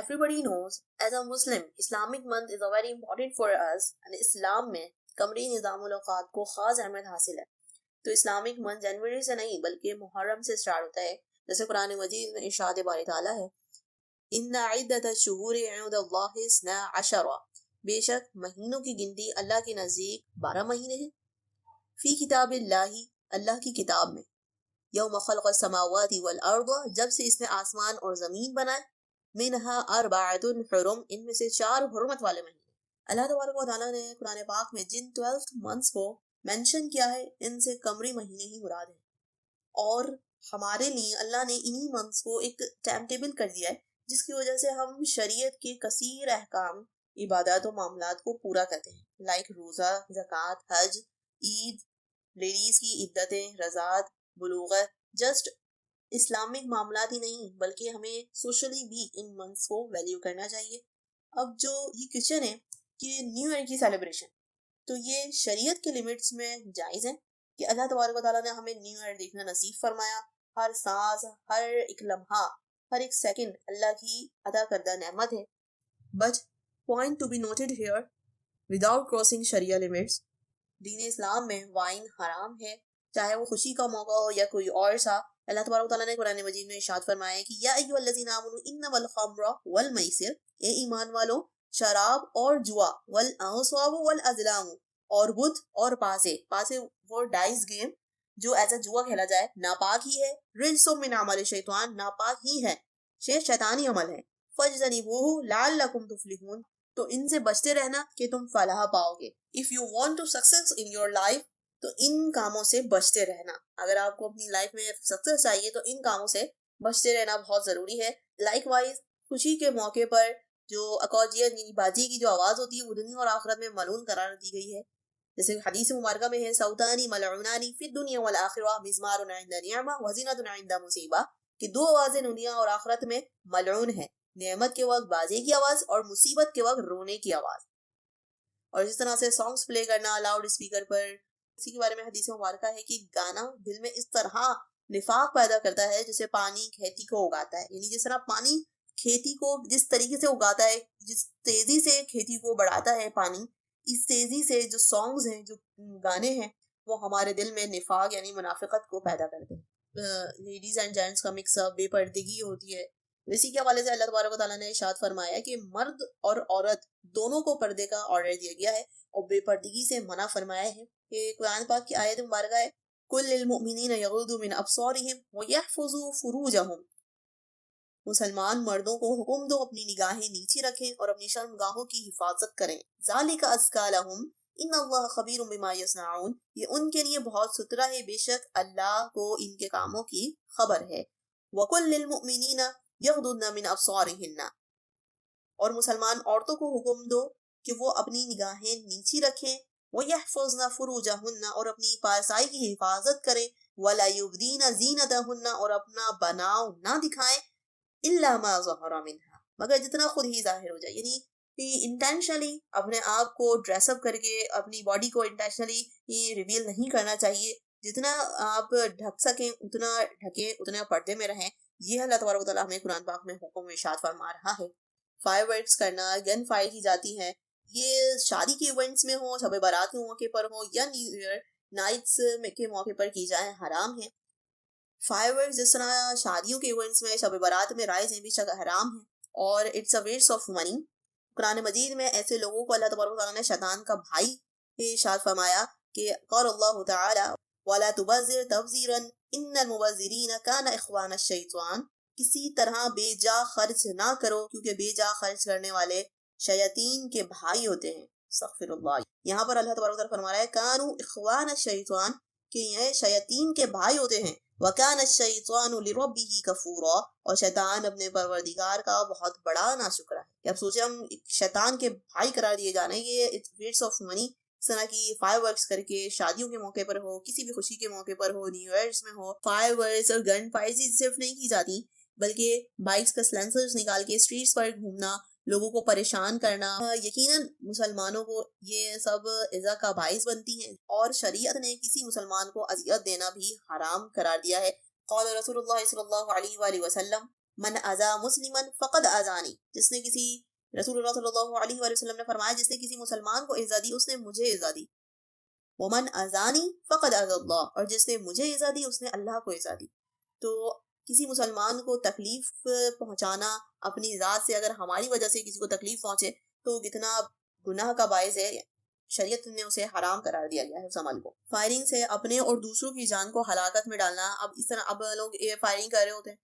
everybody knows, as a Muslim, Islamic month is a very important for us and Islam में कमरी निज़ामुल औक़ात को ख़ास अहमियत हासिल है। तो इस्लामिक मंथ जनवरी से नहीं बल्कि मुहर्रम से स्टार्ट होता है, जैसे कुरान मजीद में इरशाद बारी ताला है, इन्ना इद्दतश-शुहूरि इंदल्लाहि इस्ना अशरा, बेशक महीनों की गिनती अल्लाह के नज़दीक 12 महीने हैं। फी किताबिल्लाहि, अल्लाह की किताब में, यौम खलक़स समावाति वल अर्द, जब से इसने आसमान और ज़मीन बनाए, मिनहा अर्बअतुन हुरुम, इनमें से 4 हुर्मत वाले महीने। अल्लाह तबारक व तआला ने कुरान पाक में जिन 12 मंथ्स को मेंशन किया है, इनसे कमरी महीने ही मुराद है। और हमारे लिए अल्लाह ने इन्हीं मंथ्स को एक टाइम टेबल कर दिया है, जिसकी वजह से हम शरीयत के कसीर अहकाम, इबादत और मामलात को पूरा करते हैं, लाइक रोज़ा, ज़कात, हज, ईद, लेडीज़ की इद्दतें, रज़ात, बुलूगत, जस्ट इस्लामिक मामलात ही नहीं बल्कि हमें सोशली भी इन मंथ्स को वैल्यू करना चाहिए। अब जो ये क्वेश्चन है कि न्यू ईयर की सेलिब्रेशन, तो ये शरीयत के लिमिट्स में जायज़ है कि अल्लाह तबारक व तआला ने हमें न्यू ईयर देखना नसीब फरमाया। हर सांस, हर एक लम्हा, हर एक सेकंड अल्लाह की अदा करदा नेमत है। But point to be noted here, without crossing शरिया लिमिट्स, दीन इस्लाम में वाइन हराम है, चाहे वो खुशी का मौका हो या कोई और सा। अल्लाह तबारक व तआला ने कुरान मजीद में इरशाद फरमाया है कि या अय्युहल्लज़ीना आमनू इन्नमल खम्र वल मैसिर, ए ईमान वालों, शराब और जुआ, वल अंसाब वल अज़लाम, और बुत और पासे वो डाइस गेम जो एज अ जुआ खेला जाए, नापाक ही है। रिज्सुम मिन अमल शैतान, नापाक ही है, शैतानी अमल है। फज्तनिबूहु लअल्लकुम तुफ्लिहून, तो इनसे बचते रहना कि तुम फलाह पाओगे। If you want to success in your life, तो इन कामों से बचते रहना। अगर आपको अपनी लाइफ में सक्सेस चाहिए तो इन कामों से बचते रहना बहुत जरूरी है। लाइकवाइज खुशी के मौके पर जो अकौजियत यानी बाजी की जो आवाज होती है, वो दुनिया और आखिरत में मलून करार दी गई है। जैसे हदीस मुबारका में है, सौतानी मलऊनानी फिद दुनिया वल आखिरा मिज़मारुन इंदा निअमा व ज़ीनतुन इंदा मुसीबा, कि 2 आवाजें दुनिया और आखिरत में मलऊन है, नेमत के वक्त बाजे की आवाज और मुसीबत के वक्त रोने की आवाज। और इस तरह से सॉन्ग्स प्ले करना लाउड स्पीकर पर, इसी के बारे में हदीस मुबारका है कि गाना दिल में इस तरह निफाक पैदा करता है जैसे पानी खेती को उगाता है। यानी जिस तरह पानी खेती को जिस तरीके से उगाता है, जिस तेजी से खेती को बढ़ाता है पानी, इस तेजी से जो सॉन्ग्स हैं, जो गाने हैं, वो हमारे दिल में निफाक यानी मुनाफिकत को पैदा करते हैं। लेडीज एंड जेंट्स का मिक्सअप, बेपर्दगी होती है। इसी के हवाले से अल्लाह तबारक व तआला ने इरशाद फरमाया कि मर्द और औरत दोनों को पर्दे का ऑर्डर दिया गया है और बेपर्दगी से मना फरमाया है। कि कुरान पाक की आयत मुबारक है, कुल लिल मुमिनीना यगुद्दू मिन अब्सारिहिम व यहफज़ू फुरूजहुम, मुसलमान मर्दों को हुक्म दो अपनी निगाहें नीचे रखें और अपनी शर्मगाहों की हिफाजत करें। ज़ालिका अज़का लहुम इन्नल्लाह खबीरुम बिमा यस्नऊन, ये उनके लिए बहुत सुथरा है, बेशक अल्लाह को इनके कामों की खबर है। वकुल लिल मुमिनीना यगुद्दूना मिन अब्सारिहिन्ना, और मुसलमान औरतों को हुक्म दो कि वो अपनी निगाहें नीची रखें, वो यहफ़ज़ना फ़ुरूजहुन्ना, और अपनी पारसाई की हिफाजत करें, वला युब्दीना ज़ीनतहुन्ना, और अपना बनाव ना दिखाएं, इल्ला मा ज़हरा मिन्हा, मगर जितना खुद ही जाहिर हो जाए। यानी इंटेंशनली अपने आप को ड्रेसअप करके अपनी बॉडी को इंटेंशनली रिवील नहीं करना चाहिए। जितना आप ढक सकें उतना ढके, उतना पर्दे में रहें। ये अल्लाह तबारक व तआला हमें कुरान पाक में हुक्म इरशाद फरमा रहा है। फायरवर्क्स करना, गन फायर की जाती है, ये शादी के इवेंट्स में हो, शब बारात के मौके पर हो या न्यू ईयर नाइट्स के मौके पर की जाए, हराम है। फायरवर्क्स जिस तरह शादियों के इवेंट्स में, शब बारात में राइज है, बेशक हराम है और it's a waste of money. Quran Majeed में ऐसे लोगों को अल्लाह तबारक व तआला ने शैतान का भाई इरशाद फरमाया कि क़ाल अल्लाहु तआला वला तुबज़िर तबज़ीरन इन्नल मुबज़्ज़िरीन काना इख़वान अश-शैतान, किसी तरह बेजा खर्च ना करो क्योंकि बेजा खर्च करने वाले शैतान के भाई होते हैं। अस्तग़फिरुल्लाह। यहाँ पर अल्लाह तबारक व तआला फरमा रहा है कानू इख़वान अश-शैतान, कि ये शैतान के भाई होते हैं। वकान अश-शैतानु लिरब्बिही कफूरा, और शैतान अपने परवरदिगार का बहुत बड़ा नाशुक्रा है। कि अब सोचे हम शैतान के भाई करार दिए जा रहे हैं, ये इट्स वेस्ट ऑफ मनी। इस तरह की फायरवर्क्स करके शादियों के मौके पर हो, किसी भी खुशी के मौके पर हो, न्यू ईयर्स में हो, फायरवर्क्स और गन फायर सिर्फ नहीं की जाती, बल्कि बाइक्स का सिलेंसर्स निकाल के स्ट्रीट्स पर घूमना, लोगों को परेशान करना, यकीनन मुसलमानों को ये सब इज़ा का बाइस बनती हैं और शरीयत ने किसी मुसलमान को अजियत देना भी हराम करार दिया है। क़ाल रसूलुल्लाह सल्लल्लाहु अलैहि वसल्लम من اذا مسلما فقد اذانی، جس نے کسی، رسول اللہ صلی اللہ علیہ وآلہ وسلم نے فرمایا جس نے کسی مسلمان کو ایذا دی اس نے مجھے ایذا دی، ومن اذانی فقد اذى اللہ، اور جس نے مجھے ایذا دی اس نے اللہ کو ایذا دی۔ تو کسی مسلمان کو تکلیف پہنچانا اپنی ذات سے، اگر ہماری وجہ سے کسی کو تکلیف پہنچے تو وہ کتنا گناہ کا باعث ہے، شریعت نے اسے حرام قرار دیا گیا ہے اس عمل کو۔ فائرنگ سے اپنے اور دوسروں کی جان کو ہلاکت میں ڈالنا، اب اس طرح اب لوگ ایئر فائرنگ کر رہے ہوتے ہیں،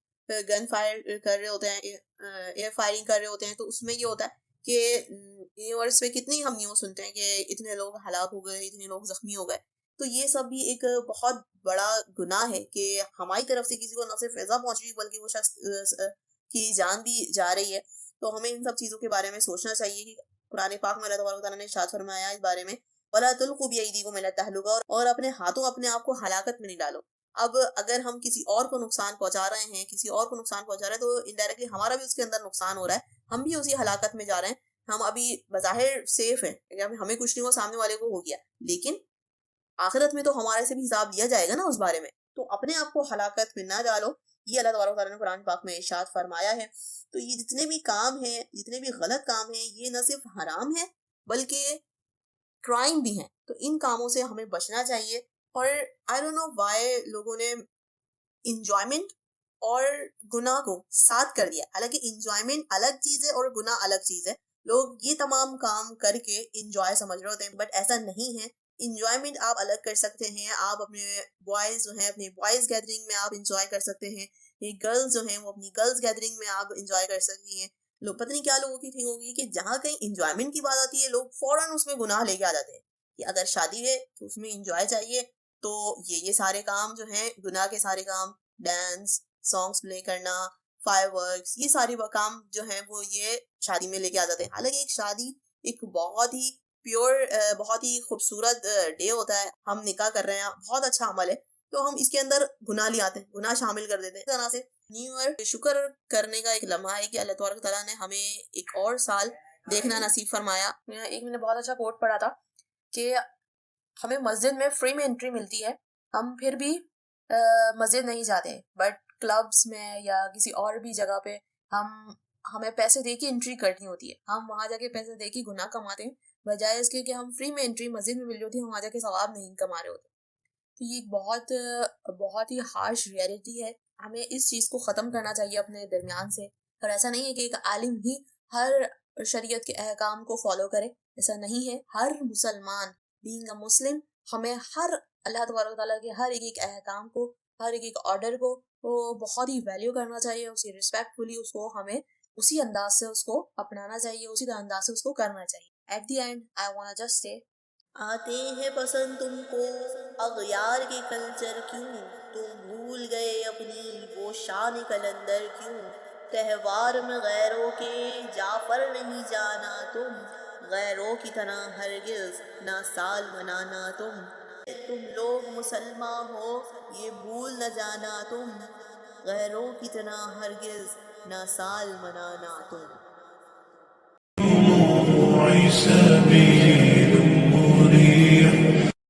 گن فائر کر رہے ہوتے ہیں، ایئر فائرنگ کر رہے ہوتے ہیں، تو اس میں یہ ہوتا ہے کہ یونیورس میں کتنی ہم نیوز سنتے ہیں کہ اتنے لوگ ہلاک ہو گئے، اتنے لوگ زخمی ہو گئے۔ تو یہ سب بھی ایک بہت بڑا گناہ ہے کہ ہماری طرف سے کسی کو نہ صرف ایذا پہنچ رہی بلکہ وہ شخص کی جان بھی جا رہی ہے۔ تو ہمیں ان سب چیزوں کے بارے میں سوچنا چاہیے کہ قرآن پاک میں اللہ تبارک و تعالیٰ نے ارشاد فرمایا اس بارے میں، وَلَا تُلْقُوا بِأَيْدِيكُمْ إِلَى التَّهْلُكَةِ، اور اپنے ہاتھوں اپنے آپ کو ہلاکت میں نہیں ڈالو۔ اب اگر ہم کسی اور کو نقصان پہنچا رہے ہیں، کسی اور کو نقصان پہنچا رہے ہیں، تو انڈائریکٹلی ہمارا بھی اس کے اندر نقصان ہو رہا ہے، ہم بھی اسی ہلاکت میں جا رہے ہیں۔ ہم ابھی بظاہر سیف ہیں، ہمیں کچھ نہیں ہوا، سامنے والے کو ہو گیا، لیکن آخرت میں تو ہمارے سے بھی حساب لیا جائے گا نا اس بارے میں۔ تو اپنے آپ کو ہلاکت میں نہ ڈالو، یہ اللہ تبارک و تعالیٰ نے قرآن پاک میں ارشاد فرمایا ہے۔ تو یہ جتنے بھی کام ہیں، جتنے بھی غلط کام ہیں، یہ نہ صرف حرام ہے بلکہ کرائم بھی ہیں۔ تو ان کاموں سے ہمیں بچنا چاہیے۔ اور آئی ڈونٹ نو وائی لوگوں نے انجوائمنٹ اور گناہ کو ساتھ کر دیا، حالانکہ انجوائمنٹ الگ چیز ہے اور گناہ الگ چیز ہے۔ لوگ یہ تمام کام کر کے انجوائے سمجھ رہے ہوتے ہیں، بٹ ایسا نہیں ہے۔ انجوائمنٹ آپ الگ کر سکتے ہیں، آپ اپنے بوائز جو ہیں اپنے بوائز گیدرنگ میں آپ انجوائے کر سکتے ہیں، یہ گرلز جو ہیں وہ اپنی گرلز گیدرنگ میں آپ انجوائے کر سکتی ہیں۔ لوگ پتہ نہیں کیا لوگوں کی تھنک ہوگی کہ جہاں کہیں انجوائمنٹ کی بات آتی ہے لوگ فوراً اس میں گناہ لے کے آ جاتے ہیں کہ اگر شادی ہے تو اس میں انجوائے چاہیے، تو یہ سارے کام جو ہیں گناہ کے سارے کام، ڈانس، سانگس پلے کرنا، فائر ورکس، یہ سارے کام جو ہیں وہ یہ شادی میں لے کے آ جاتے ہیں۔ حالانکہ ایک شادی ایک بہت ہی پیور، بہت ہی خوبصورت ڈے ہوتا ہے، ہم نکاح کر رہے ہیں، بہت اچھا عمل ہے، تو ہم اس کے اندر گناہ لے آتے ہیں، گناہ شامل کر دیتے ہیں۔ اس طرح سے نیو ایئر شکر کرنے کا ایک لمحہ ہے کہ اللہ تبارک تعالیٰ نے ہمیں ایک اور سال دیکھنا نصیب فرمایا۔ ایک میں نے بہت اچھا کوٹ پڑھا تھا کہ ہمیں مسجد میں فری میں انٹری ملتی ہے، ہم پھر بھی مسجد نہیں جاتے، بٹ کلبس میں یا کسی اور بھی جگہ پہ ہمیں پیسے دے کے انٹری کرنی ہوتی ہے، ہم وہاں جا کے پیسے دے کے گناہ کماتے ہیں، بجائے اس کے کہ ہم فری میں انٹری مسجد میں مل رہی ہوتی ہے، ہم وہاں جا کے ثواب نہیں کما رہے ہوتے۔ تو یہ ایک بہت ہی ہارش ریئلٹی ہے، ہمیں اس چیز کو ختم کرنا چاہیے اپنے درمیان سے۔ اور ایسا نہیں ہے کہ ایک عالم ہی ہر شریعت کے احکام کو فالو کرے، ایسا نہیں ہے۔ ہر مسلمان بینگ اے مسلم، ہمیں ہر اللہ تبارک تعالیٰ کے ہر ایک احکام کو، ہر ایک آرڈر کو بہت ہی ویلیو کرنا چاہیے، اس کی ریسپیکٹفلی اس کو ہمیں اسی انداز سے اس کو اپنانا چاہیے، اسی انداز سے اس کو کرنا چاہیے۔ At the end I want just سے، آتے ہیں پسند تم کو اغیار کے کلچر کیوں، تم بھول گئے اپنی وہ شان کلندر کیوں، تہوار میں غیروں کے جعفر نہیں جانا تم، غیروں کی طرح ہرگز نہ سال منانا تم لوگ مسلمان ہو یہ بھول نہ جانا تم، غیروں کی طرح ہرگز نہ سال منانا تم۔